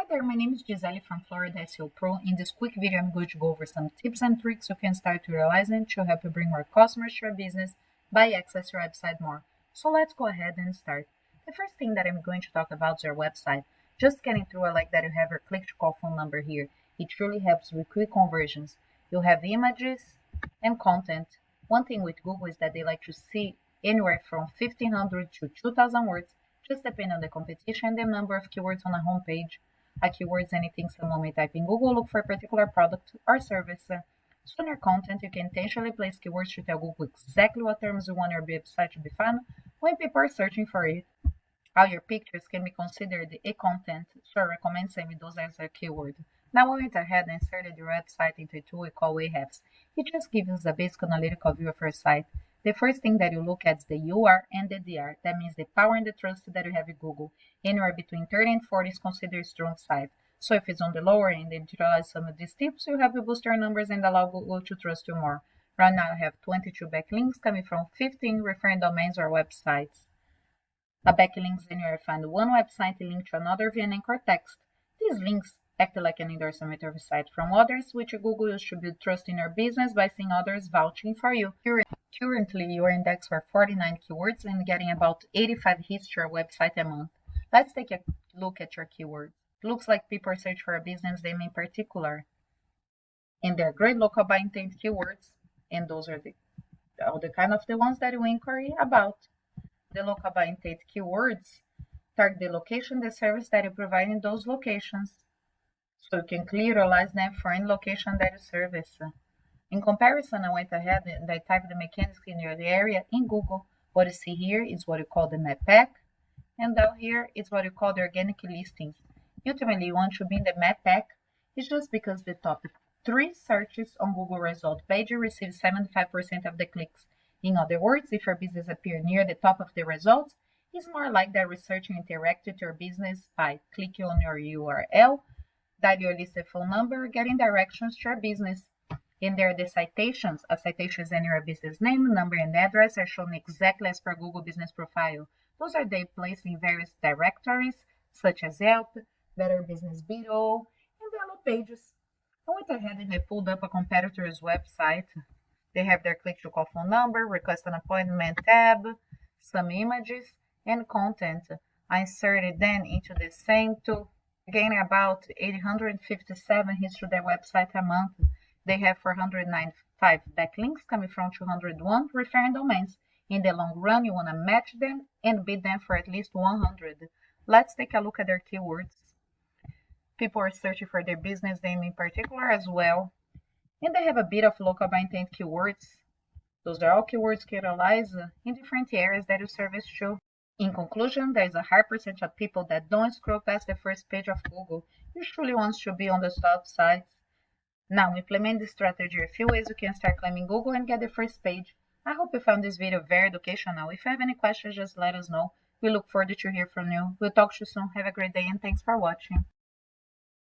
Hi there, my name is Gisele from Florida SEO Pro. In this quick video, I'm going to go over some tips and tricks you can start utilizing to help you bring more customers to your business by access your website more. So let's go ahead and start. The first thing that I'm going to talk about is your website. Just getting through, I like that you have your click to call phone number here. It truly helps with quick conversions. You have images and content. One thing with Google is that they like to see anywhere from 1,500 to 2,000 words, just depending on the competition and the number of keywords on a homepage. A keyword is anything someone may type in Google, look for a particular product or service. So in your content, you can intentionally place keywords to tell Google exactly what terms you want your website to be found when people are searching for it. All your pictures can be considered a content, so I recommend saving those as a keyword. Now I went ahead and inserted your website into a tool we call Ahrefs. It just gives us a basic analytical view of your site. The first thing that you look at is the UR and the DR. That means the power and the trust that you have in Google. Anywhere between 30 and 40 is considered a strong site. So if it's on the lower end and utilize some of these tips, you help you boost your numbers and allow Google to trust you more. Right now I have 22 backlinks coming from 15 referring domains or websites. A backlink is anywhere you find one website linked to another via an anchor text. These links act like an endorsement of a site from others, which Google uses to build trust in your business by seeing others vouching for you. Currently, you are indexed for 49 keywords and getting about 85 hits to your website a month. Let's take a look at your keywords. It looks like people search for a business name in particular, and they're great local by intent keywords, and those are the kind of the ones that you inquiry about. The local by intent keywords target the location, the service that you provide in those locations, so you can clearly utilize them for any location that you service. In comparison, I went ahead and I typed the mechanics in your area in Google. What you see here is what you call the map pack, and down here is what you call the organic listings. Ultimately, you want to be in the map pack. It's just because the top 3 searches on Google result page receive 75% of the clicks. In other words, if your business appears near the top of the results, it's more like that researcher interacted with your business by clicking on your URL, dial your listed phone number, getting directions to your business. And there are the citations. A citation is any your business name, number, and address are shown exactly as per Google Business Profile. Those are they placed in various directories, such as Yelp, Better Business Bureau, and Yellow Pages. I went ahead and I pulled up a competitor's website. They have their click to call phone number, request an appointment tab, some images, and content. I inserted them into the same tool, gaining about 857 hits to their website a month. They have 495 backlinks coming from 201 referring domains. In the long run, you want to match them and beat them for at least 100. Let's take a look at their keywords. People are searching for their business name in particular as well. And they have a bit of local by intent keywords. Those are all keywords you utilize in different areas that you service to. In conclusion, there is a high percentage of people that don't scroll past the first page of Google. Usually wants to be on the top sites. Now, implement this strategy a few ways you can start claiming Google and get the first page. I hope you found this video very educational. If you have any questions, just let us know. We look forward to hear from you. We'll talk to you soon. Have a great day and thanks for watching.